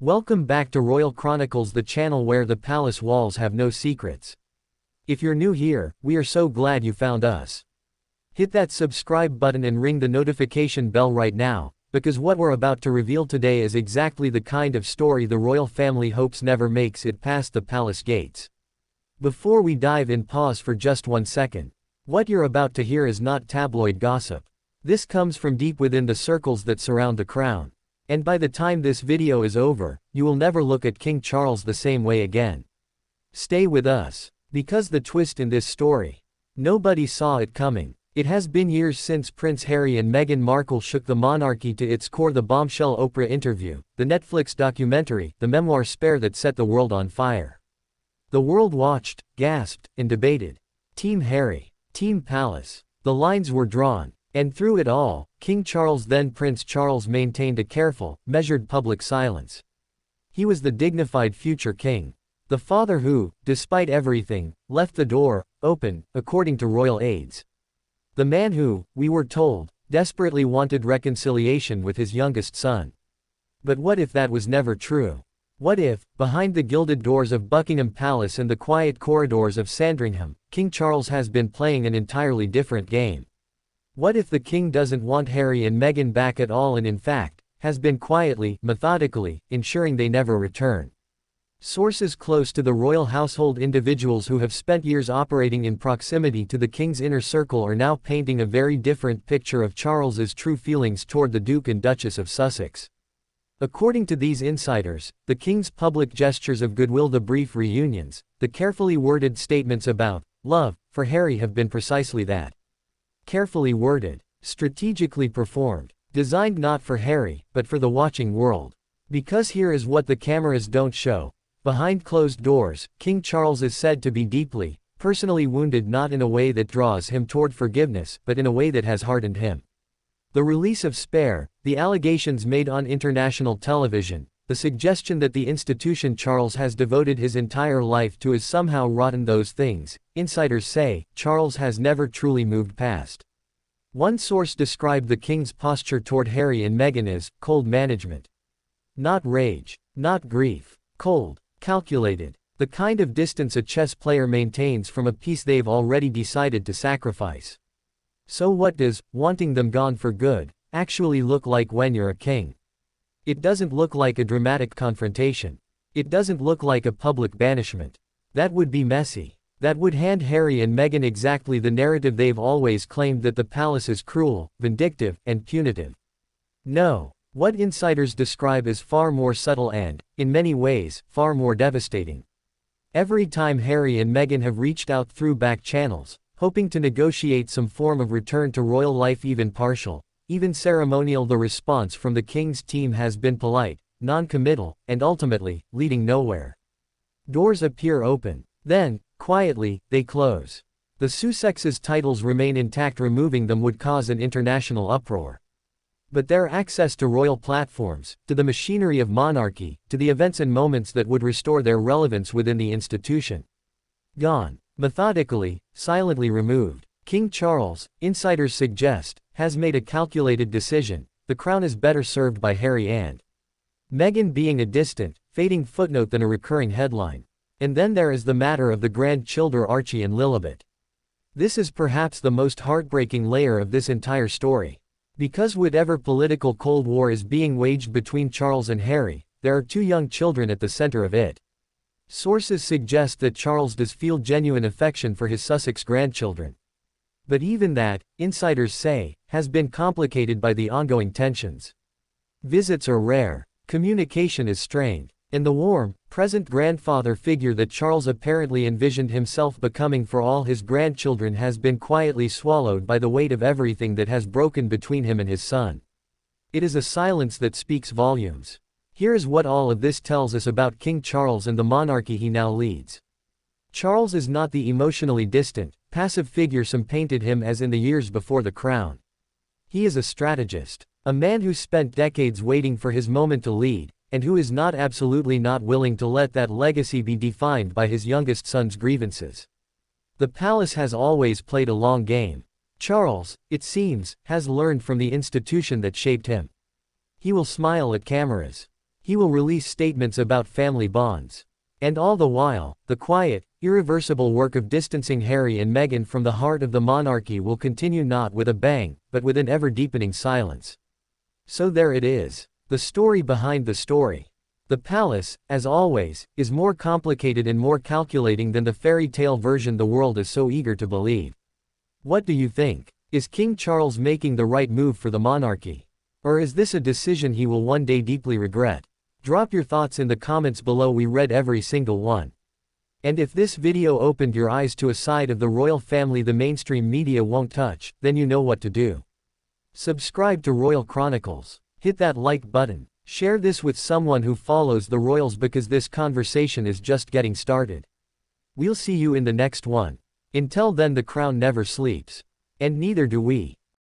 Welcome back to Royal Chronicles, the channel where the palace walls have no secrets. If you're new here, we are so glad you found us. Hit that subscribe button and ring the notification bell right now, because what we're about to reveal today is exactly the kind of story the royal family hopes never makes it past the palace gates. Before we dive in, pause for just 1 second. What you're about to hear is not tabloid gossip. This comes from deep within the circles that surround the crown. And by the time this video is over, you will never look at King Charles the same way again. Stay with us, because the twist in this story, nobody saw it coming. It has been years since Prince Harry and Meghan Markle shook the monarchy to its core. The bombshell Oprah interview, the Netflix documentary, the memoir Spare that set the world on fire. The world watched, gasped, and debated. Team Harry, Team Palace. The lines were drawn. And through it all, King Charles, then Prince Charles, maintained a careful, measured public silence. He was the dignified future king. The father who, despite everything, left the door open, according to royal aides. The man who, we were told, desperately wanted reconciliation with his youngest son. But what if that was never true? What if, behind the gilded doors of Buckingham Palace and the quiet corridors of Sandringham, King Charles has been playing an entirely different game? What if the king doesn't want Harry and Meghan back at all and in fact, has been quietly, methodically, ensuring they never return? Sources close to the royal household, individuals who have spent years operating in proximity to the king's inner circle, are now painting a very different picture of Charles's true feelings toward the Duke and Duchess of Sussex. According to these insiders, the king's public gestures of goodwill, the brief reunions, the carefully worded statements about love for Harry have been precisely that. Carefully worded, strategically performed, designed not for Harry, but for the watching world. Because here is what the cameras don't show. Behind closed doors, King Charles is said to be deeply, personally wounded, not in a way that draws him toward forgiveness, but in a way that has hardened him. The release of Spare, the allegations made on international television, the suggestion that the institution Charles has devoted his entire life to is somehow rotten. Those things, insiders say, Charles has never truly moved past. One source described the king's posture toward Harry and Meghan as cold management. Not rage, not grief. Cold, calculated. The kind of distance a chess player maintains from a piece they've already decided to sacrifice. So what does wanting them gone for good actually look like when you're a king? It doesn't look like a dramatic confrontation. It doesn't look like a public banishment. That would be messy. That would hand Harry and Meghan exactly the narrative they've always claimed, that the palace is cruel, vindictive, and punitive. No. What insiders describe as far more subtle and, in many ways, far more devastating. Every time Harry and Meghan have reached out through back channels, hoping to negotiate some form of return to royal life, even partial, even ceremonial, the response from the king's team has been polite, non-committal, and ultimately, leading nowhere. Doors appear open. Then, quietly, they close. The Sussexes' titles remain intact. Removing them would cause an international uproar. But their access to royal platforms, to the machinery of monarchy, to the events and moments that would restore their relevance within the institution, gone. Methodically, silently removed. King Charles, insiders suggest, has made a calculated decision. The crown is better served by Harry and Meghan being a distant, fading footnote than a recurring headline. And then there is the matter of the grandchildren Archie and Lilibet. This is perhaps the most heartbreaking layer of this entire story. Because whatever political Cold War is being waged between Charles and Harry, there are two young children at the center of it. Sources suggest that Charles does feel genuine affection for his Sussex grandchildren. But even that, insiders say, has been complicated by the ongoing tensions. Visits are rare, communication is strained, and the warm, present grandfather figure that Charles apparently envisioned himself becoming for all his grandchildren has been quietly swallowed by the weight of everything that has broken between him and his son. It is a silence that speaks volumes. Here is what all of this tells us about King Charles and the monarchy he now leads. Charles is not the emotionally distant, passive figure some painted him as in the years before the crown. He is a strategist, a man who spent decades waiting for his moment to lead, and who is not absolutely not willing to let that legacy be defined by his youngest son's grievances. The palace has always played a long game. Charles, it seems, has learned from the institution that shaped him. He will smile at cameras. He will release statements about family bonds. And all the while, the quiet, irreversible work of distancing Harry and Meghan from the heart of the monarchy will continue, not with a bang, but with an ever-deepening silence. So there it is. The story behind the story. The palace, as always, is more complicated and more calculating than the fairy tale version the world is so eager to believe. What do you think? Is King Charles making the right move for the monarchy? Or is this a decision he will one day deeply regret? Drop your thoughts in the comments below, we read every single one. And if this video opened your eyes to a side of the royal family the mainstream media won't touch, then you know what to do. Subscribe to Royal Chronicles. Hit that like button. Share this with someone who follows the royals, because this conversation is just getting started. We'll see you in the next one. Until then, the crown never sleeps. And neither do we.